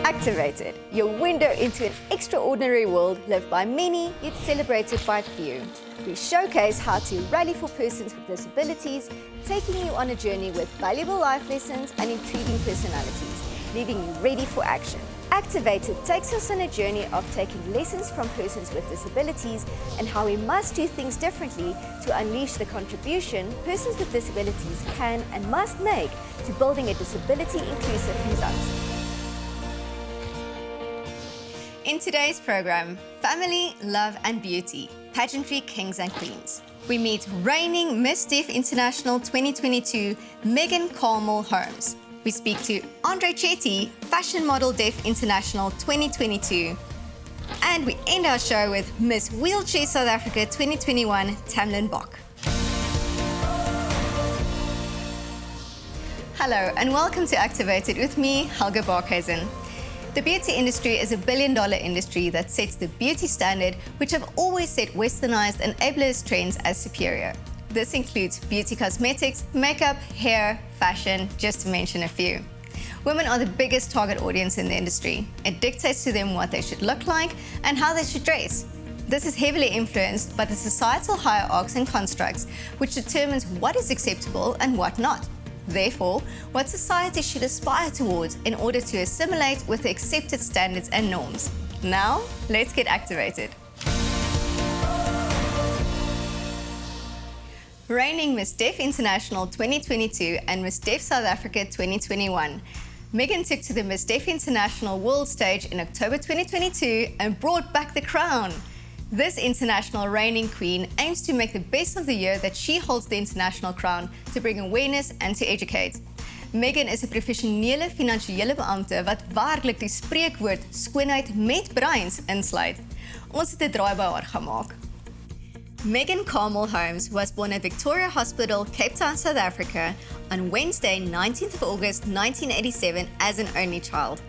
Activated, your window into an extraordinary world lived by many, yet celebrated by few. We showcase how to rally for persons with disabilities, taking you on a journey with valuable life lessons and intriguing personalities, leaving you ready for action. Activated takes us on a journey of taking lessons from persons with disabilities and how we must do things differently to unleash the contribution persons with disabilities can and must make to building a disability-inclusive Mzansi. In today's program, Family, Love and Beauty, Pageantry Kings and Queens. We meet reigning Miss Deaf International 2022, Megan Carmil Holmes. We speak to Chetty, Fashion Model Deaf International 2022. And we end our show with Miss Wheelchair South Africa 2021, Tamelyn Bock. Hello and welcome to Activated with me, Helga Barkhuizen. The beauty industry is a billion-dollar industry that sets the beauty standard, which have always set westernized and ableist trends as superior. This includes beauty cosmetics, makeup, hair, fashion, just to mention a few. Women are the biggest target audience in the industry. It dictates to them what they should look like and how they should dress. This is heavily influenced by the societal hierarchies and constructs, which determines what is acceptable and what not. Therefore, what society should aspire towards in order to assimilate with the accepted standards and norms. Now, let's get activated. Reigning Miss Deaf International 2022 and Miss Deaf South Africa 2021. Megan took to the Miss Deaf International World Stage in October 2022 and brought back the crown. This international reigning queen aims to make the best of the year that she holds the international crown to bring awareness and to educate. Megan is 'n professionele finansiële beampte wat werklik die spreekwoord skoonheid met brains insluit. Ons het 'n draai by haar gemaak. Megan Carmil Holmes was born at Victoria Hospital, Cape Town, South Africa on Wednesday, 19th of August 1987 as an only child.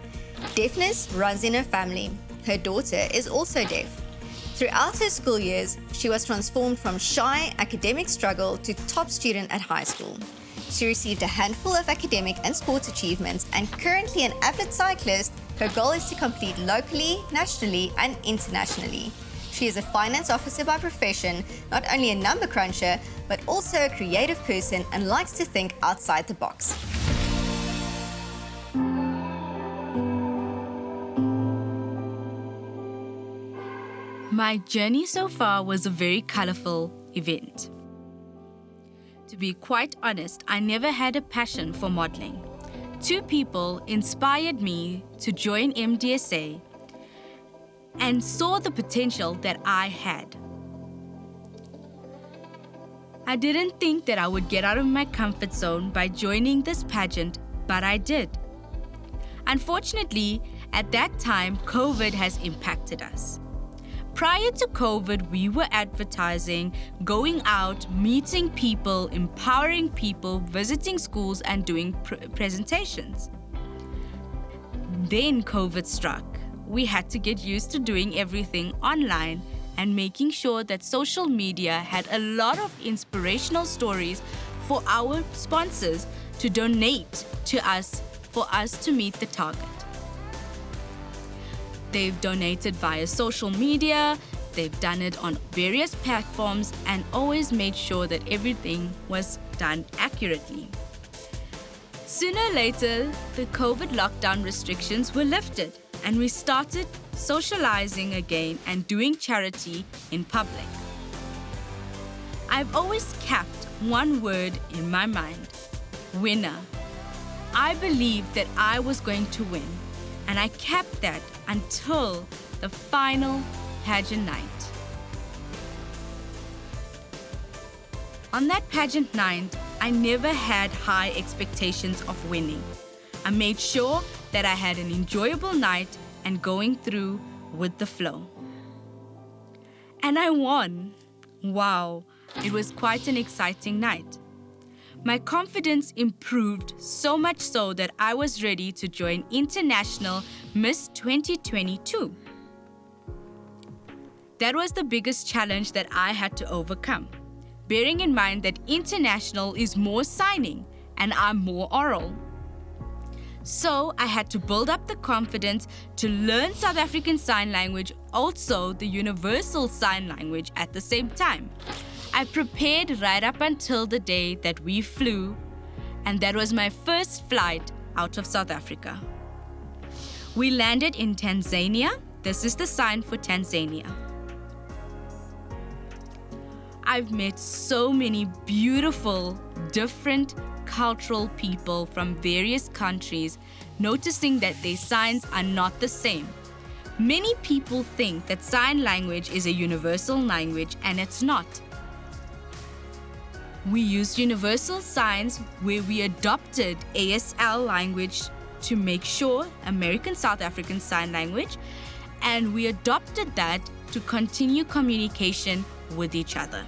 Deafness runs in her family. Her daughter is also deaf. Throughout her school years, she was transformed from shy academic struggle to top student at high school. She received a handful of academic and sports achievements and currently an avid cyclist. Her goal is to compete locally, nationally and internationally. She is a finance officer by profession, not only a number cruncher, but also a creative person and likes to think outside the box. My journey so far was a very colorful event. To be quite honest, I never had a passion for modeling. Two people inspired me to join MDSA and saw the potential that I had. I didn't think that I would get out of my comfort zone by joining this pageant, but I did. Unfortunately, at that time, COVID has impacted us. Prior to COVID, we were advertising, going out, meeting people, empowering people, visiting schools, and doing presentations. Then COVID struck. We had to get used to doing everything online and making sure that social media had a lot of inspirational stories for our sponsors to donate to us for us to meet the target. They've donated via social media, they've done it on various platforms and always made sure that everything was done accurately. Sooner or later, the COVID lockdown restrictions were lifted and we started socializing again and doing charity in public. I've always kept one word in my mind: winner. I believed that I was going to win, and I kept that until the final pageant night. On that pageant night, I never had high expectations of winning. I made sure that I had an enjoyable night and going through with the flow. And I won. Wow, it was quite an exciting night. My confidence improved so much so that I was ready to join International Miss 2022. That was the biggest challenge that I had to overcome, bearing in mind that International is more signing and I'm more oral. So I had to build up the confidence to learn South African Sign Language, also the Universal Sign Language at the same time. I prepared right up until the day that we flew, and that was my first flight out of South Africa. We landed in Tanzania. This is the sign for Tanzania. I've met so many beautiful, different cultural people from various countries, noticing that their signs are not the same. Many people think that sign language is a universal language, and it's not. We used universal signs where we adopted ASL language to make sure American South African Sign Language, and we adopted that to continue communication with each other.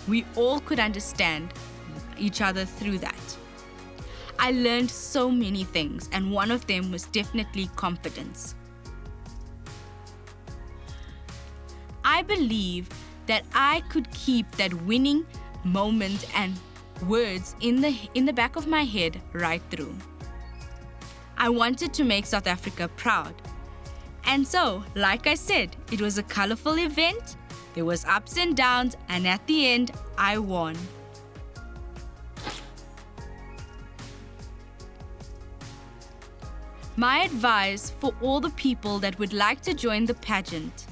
We all could understand each other through that. I learned so many things, and one of them was definitely confidence. I believe that I could keep that winning moment and words in the back of my head right through. I wanted to make South Africa proud. And so, like I said, it was a colorful event. There was ups and downs, and at the end, I won. My advice for all the people that would like to join the pageant: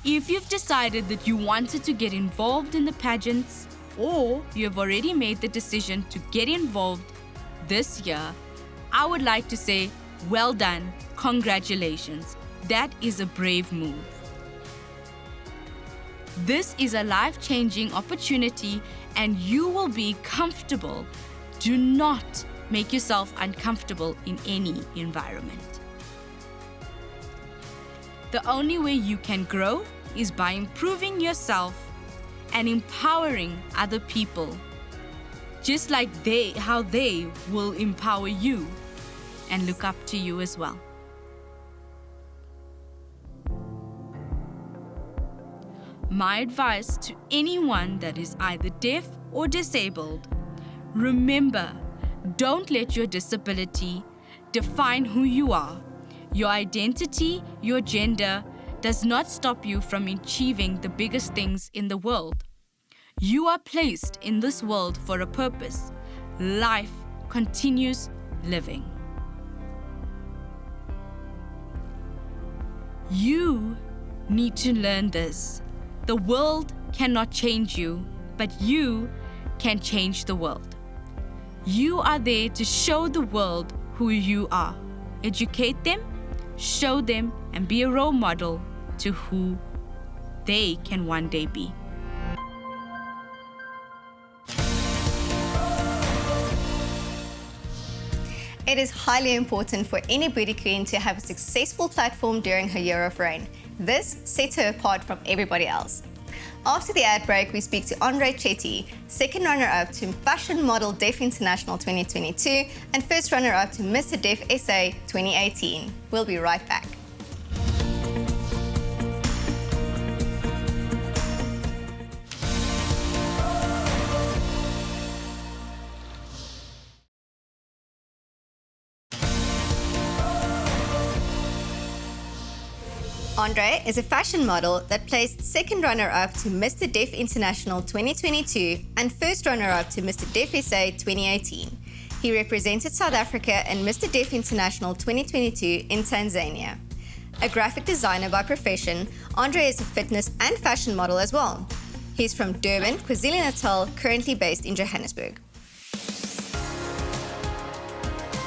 if you've decided that you wanted to get involved in the pageants, or you have already made the decision to get involved this year, I would like to say, well done, congratulations. That is a brave move. This is a life-changing opportunity, and you will be comfortable. Do not make yourself uncomfortable in any environment. The only way you can grow is by improving yourself and empowering other people, just like how they will empower you and look up to you as well. My advice to anyone that is either deaf or disabled: remember, don't let your disability define who you are. Your identity, your gender, does not stop you from achieving the biggest things in the world. You are placed in this world for a purpose. Life continues living. You need to learn this. The world cannot change you, but you can change the world. You are there to show the world who you are. Educate them, show them, and be a role model to who they can one day be. It is highly important for any beauty queen to have a successful platform during her year of reign. This sets her apart from everybody else. After the ad break, we speak to Chetty, second runner-up to Fashion Model Deaf International 2022 and first runner-up to Mr. Deaf SA 2018. We'll be right back. Andre is a fashion model that placed second runner-up to Mr. Deaf International 2022 and first runner-up to Mr. Deaf SA 2018. He represented South Africa in Mr. Deaf International 2022 in Tanzania. A graphic designer by profession, Andre is a fitness and fashion model as well. He's from Durban, KwaZulu-Natal, currently based in Johannesburg.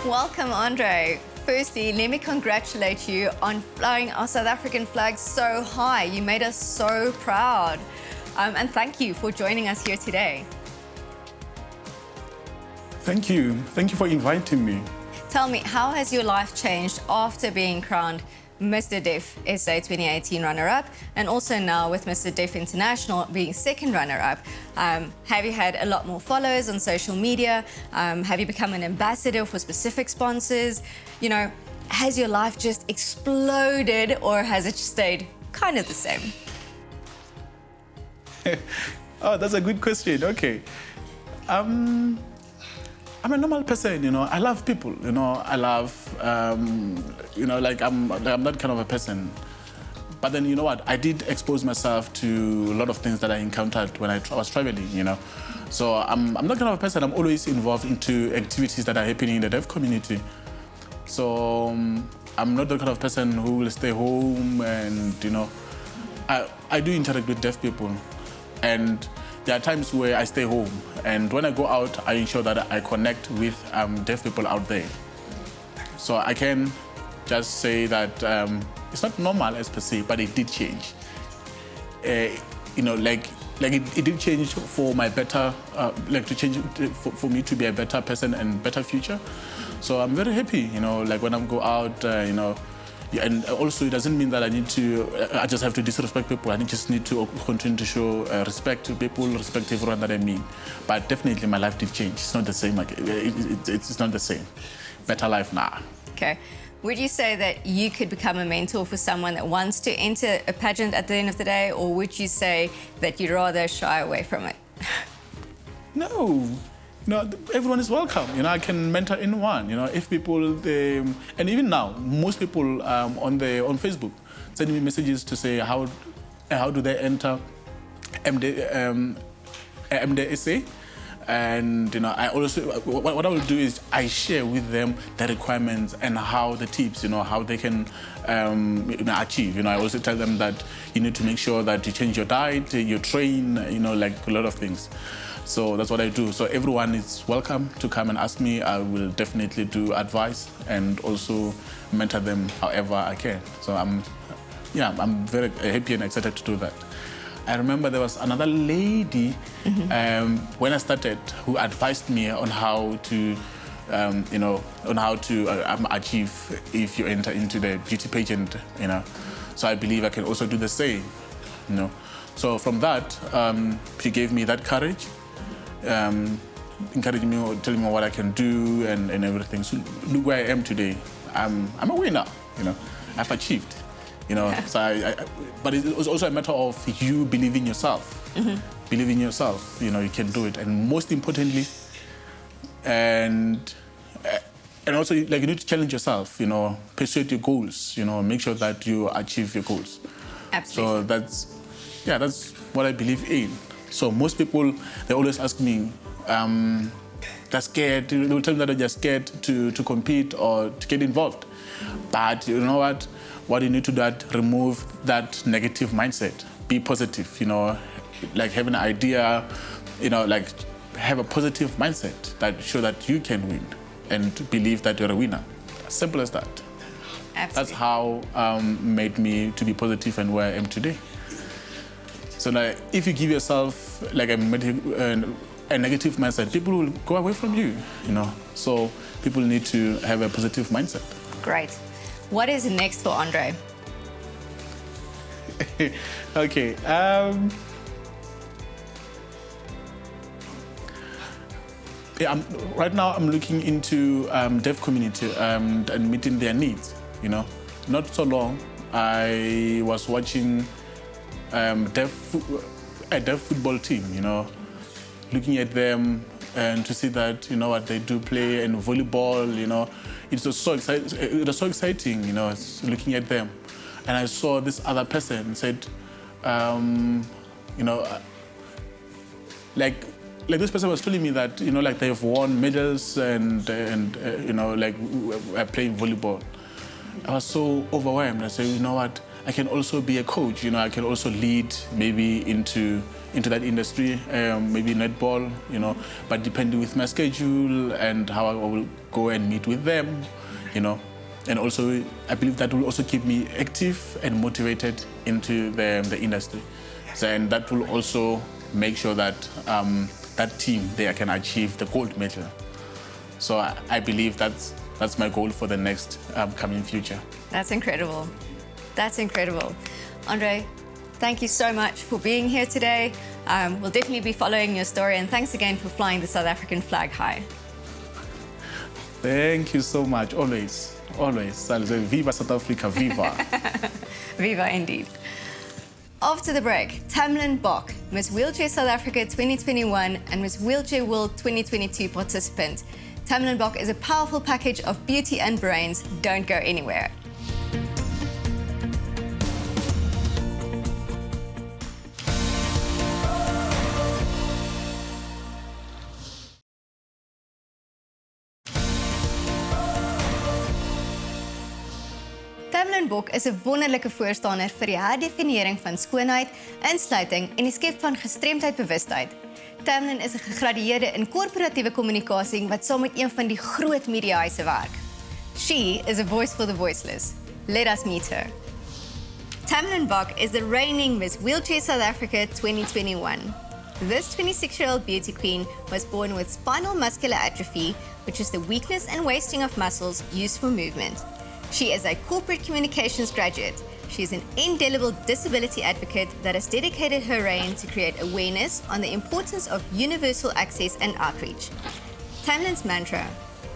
Welcome, Andre. Firstly, let me congratulate you on flying our South African flag so high. You made us so proud. And thank you for joining us here today. Thank you. Thank you for inviting me. Tell me, how has your life changed after being crowned Mr. Deaf SA 2018 runner-up, and also now with Mr. Deaf International being second runner-up? Have you had a lot more followers on social media? Have you become an ambassador for specific sponsors? You know, has your life just exploded, or has it stayed kind of the same? Oh, that's a good question. Okay. I I'm a normal person, you know. I love people, you know. I love, you know, like I'm that kind of a person. But then, you know what? I did expose myself to a lot of things that I encountered when I was traveling, you know. So I'm that kind of a person. I'm always involved into activities that are happening in the deaf community. So I'm not the kind of person who will stay home and, you know, I do interact with deaf people. And there are times where I stay home. And when I go out, I ensure that I connect with deaf people out there. So I can just say that it's not normal as per se, but it did change. You know, like it did change for my better, like to change for me to be a better person and better future. So I'm very happy, you know, like when I go out, you know, and also it doesn't mean that I just have to disrespect people. I just need to continue to show respect to people, respect everyone that I meet. But definitely my life did change. It's not the same. Like, it's not the same. Better life now. Okay. Would you say that you could become a mentor for someone that wants to enter a pageant at the end of the day, or would you say that you'd rather shy away from it? No. No, everyone is welcome. You know, I can mentor anyone. You know, if people, and even now, most people on Facebook send me messages to say how do they enter MDSA, and you know, I also what I will do is I share with them the requirements and how the tips, you know, how they can you know, achieve. You know, I also tell them that you need to make sure that you change your diet, you train, you know, like a lot of things. So that's what I do. So everyone is welcome to come and ask me. I will definitely do advice and also mentor them however I can. So I'm very happy and excited to do that. I remember there was another lady when I started who advised me on how to, you know, on how to achieve if you enter into the beauty pageant, you know. So I believe I can also do the same, you know. So from that, she gave me that courage. Encouraging me or telling me what I can do and everything. So look where I am today. I'm a winner, you know. I've achieved, you know. So but it's also a matter of you believing yourself. Believe in yourself, you know, you can do it. And most importantly, and also like you need to challenge yourself, you know, pursue your goals, you know, make sure that you achieve your goals. Absolutely. So that's what I believe in. So most people, they always ask me, they're scared. They will tell me that they're scared to compete or to get involved. But you know what? What you need to do is remove that negative mindset. Be positive, you know, like have an idea, you know, like have a positive mindset that show that you can win and believe that you're a winner. As simple as that. Absolutely. That's how made me to be positive and where I am today. So like, if you give yourself like a negative mindset, people will go away from you, you know. So people need to have a positive mindset. Great. What is next for Andre? Okay. Right now I'm looking into deaf community and meeting their needs, you know. Not so long, I was watching a deaf football team, you know, looking at them and to see that, you know, what they do play and volleyball, you know, it was so exciting, you know, looking at them. And I saw this other person said, you know, like this person was telling me that, you know, like they've won medals and you know, like playing volleyball. I was so overwhelmed. I said, you know what? I can also be a coach, you know, I can also lead maybe into that industry, maybe netball, you know, but depending with my schedule and how I will go and meet with them, you know. And also, I believe that will also keep me active and motivated into the industry. So, and that will also make sure that that team there can achieve the gold medal. So I believe that's my goal for the next coming future. That's incredible. That's incredible. Andre, thank you so much for being here today. We'll definitely be following your story, and thanks again for flying the South African flag high. Thank you so much, always, always. Viva South Africa, viva. Viva indeed. After the break, Tamelyn Bock, Miss Wheelchair South Africa 2021 and Miss Wheelchair World 2022 participant. Tamelyn Bock is a powerful package of beauty and brains. Don't go anywhere. Tamelyn Bock is 'n wonderlike voorstander vir die herdefinering van skoonheid, insluiting en die skep van gestremdheidbewustheid. Tamelyn is 'n gegradueerde in korporatiewe kommunikasie wat saam met een van die groot mediahuise werk. She is a voice for the voiceless. Let us meet her. Tamelyn Bock is the reigning Miss Wheelchair South Africa 2021. This 26-year-old beauty queen was born with spinal muscular atrophy, which is the weakness and wasting of muscles used for movement. She is a corporate communications graduate. She is an indelible disability advocate that has dedicated her reign to create awareness on the importance of universal access and outreach. Tamelyn's mantra,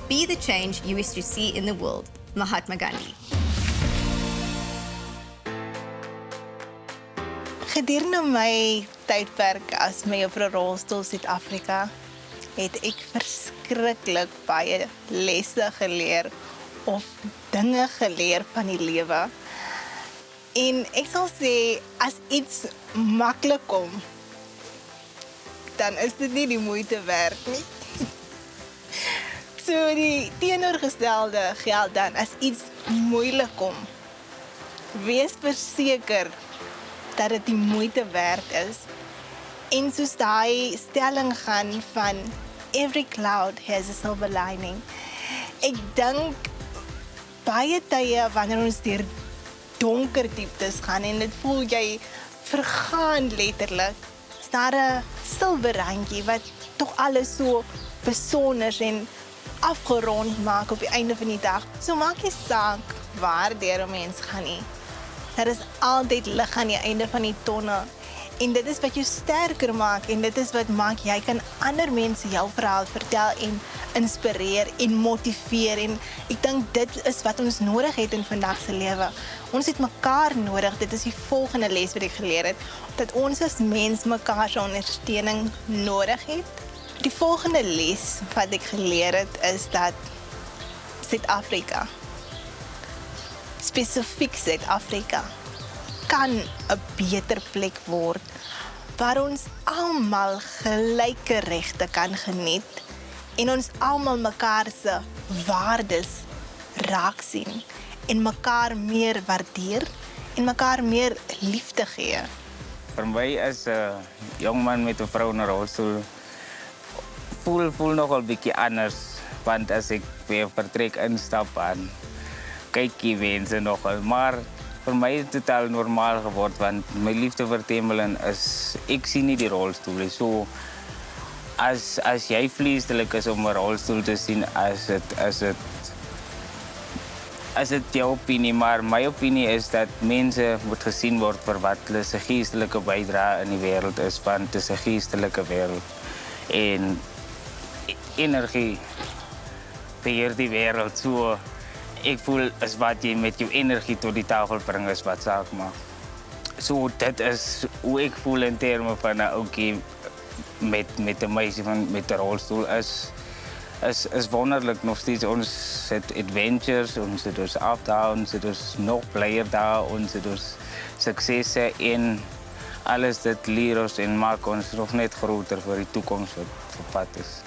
be the change you wish to see in the world. Mahatma Gandhi. Gedurende my tydperk as mevrou Rolstoel Suid-Afrika het ek verskriklik baie lesse geleer of dinge geleer van die lewe. En ek sal sê, as iets maklik kom, dan is dit nie die moeite werd nie. So die teenoorgestelde geld dan, as iets moeilik kom, wees verseker dat dit die moeite werd is. En soos daai stelling gaan van every cloud has a silver lining. Ek dink baie tye wanneer ons deur donker dieptes gaan en dit voel jy vergaan letterlik, is daar 'n silwer randjie wat tog alles so besonder en afgerond maak op die einde van die dag. So maak nie saak waardeur 'n mens gaan nie. Daar is altyd lig aan die einde van die tonnel. En dit is wat jou sterker maak en dit is wat maak jy kan ander mense jou verhaal vertel en inspireer en motiveer. En ek dink dit is wat ons nodig het in vandag se lewe. Ons het mekaar nodig. Dit is die volgende les wat ek geleer het, dat ons as mens mekaar se ondersteuning nodig het. Die volgende les wat ek geleer het is dat Suid-Afrika, spesifiek Suid-Afrika, kan 'n beter plek word waar ons almal gelyke regte kan geniet en ons almal mekaar se waardes raak sien en mekaar meer waardeer en mekaar meer liefde gee. Vir my as 'n jong man met 'n vrou in 'n rolstoel voel nogal bietjie anders, want as ek weer vertrek instap aan kyk jy mense nogal, maar vir my is dit totaal normaal geword, want my liefde vir Tamelyn is, ek sien nie die rolstoel nie. So as jy vleeslik is om 'n rolstoel te sien, as dit jou opinie, maar my opinie is dat mense moet gesien word vir wat hulle se geestelike bydrae in die wêreld is, want dit is 'n geestelike wêreld en energie beheer die wêreld. So ek voel as wat jy met jou energie tot die tafel bring is wat saak maak. So dit is hoe ek voel in terme van 'n ouetjie met 'n meisie met 'n rolstoel is wonderlik nog steeds. Ons het adventures, ons het ons afdowns, het ons nog blyer daar, ons het ons suksesse en alles dit leer ons en maak ons nog net groter vir die toekoms wat op pad is.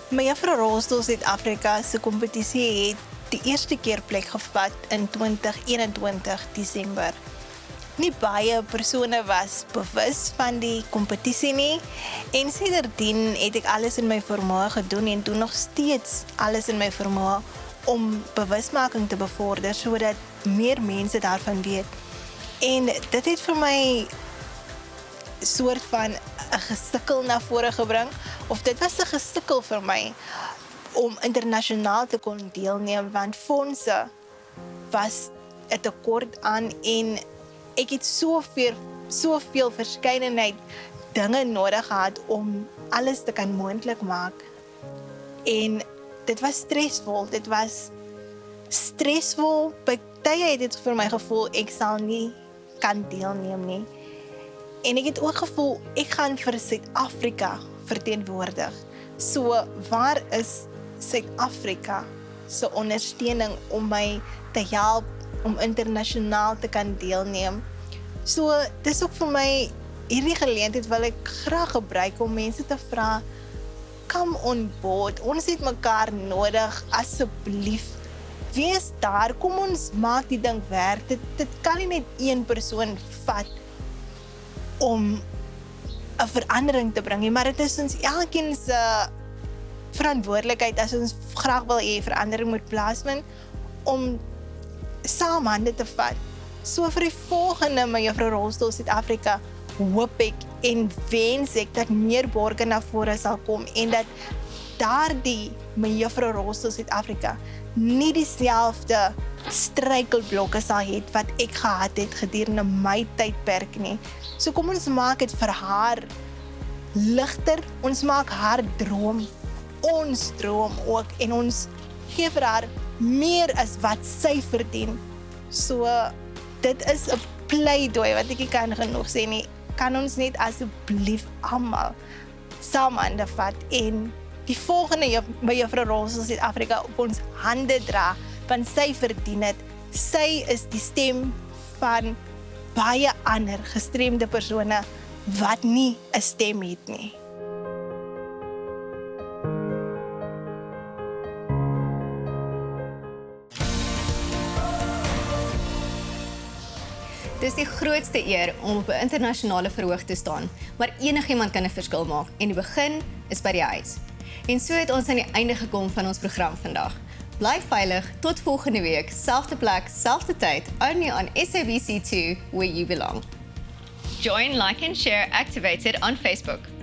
Mevrou Rolstoel Suid-Afrika se kompetisie het die eerste keer plek gevat in 2021 Desember. Nie baie persone was bewus van die kompetisie nie en sedertdien het ek alles in my vermoë gedoen en doen nog steeds alles in my vermoë om bewusmaking te bevorder sodat meer mense daarvan weet. En dit het vir my soort van 'n gesukkel na vore gebring, of dit was 'n gesukkel vir my om internasionaal te kon deelneem, want fondse was 'n tekort aan en ek het soveel verskeidenheid dinge nodig gehad om alles te kan moontlik maak. En dit was stresvol. By tye het dit vir my gevoel ek sal nie kan deelneem nie. En ek het ook gevoel ek gaan vir Suid-Afrika verteenwoordig. So waar is Suid-Afrika se ondersteuning om my te help om internasionaal te kan deelneem. So, dis ook vir my, hierdie geleentheid wil ek graag gebruik om mense te vra, come on board, ons het mekaar nodig, asseblief, wees daar, kom ons maak die ding werk, dit kan nie net een persoon vat om 'n verandering te bring nie, maar dit is ons elkeen se verantwoordelikheid as ons graag wil hê verandering moet plaasvind om saam hande te vat. So vir die volgende Mevrou Rolstoel Suid-Afrika hoop ek en wens ek dat meer borge na vore sal kom en dat daardie Mevrou Rolstoel Suid-Afrika nie dieselfde struikelblokke sal hê wat ek gehad het gedurende my tydperk nie. So kom ons maak dit vir haar ligter, ons maak haar droom, ons droom ook en ons gee vir haar meer as wat sy verdien. So dit is 'n pleidooi wat ek nie kan genoeg sê nie. Kan ons net asseblief almal saam hande vat en die volgende Mevrou Rolstoel Suid-Afrika op ons hande dra, want sy verdien dit. Sy is die stem van baie ander gestremde persone wat nie 'n stem het nie. Dis die grootste eer om op 'n internasionale verhoog te staan, maar enigiemand kan 'n verskil maak en die begin is by die huis. En so het ons aan die einde gekom van ons program vandag. Bly veilig tot volgende week, selfde plek, selfde tyd, only on SABC2 where you belong. Join, like and share Activated on Facebook.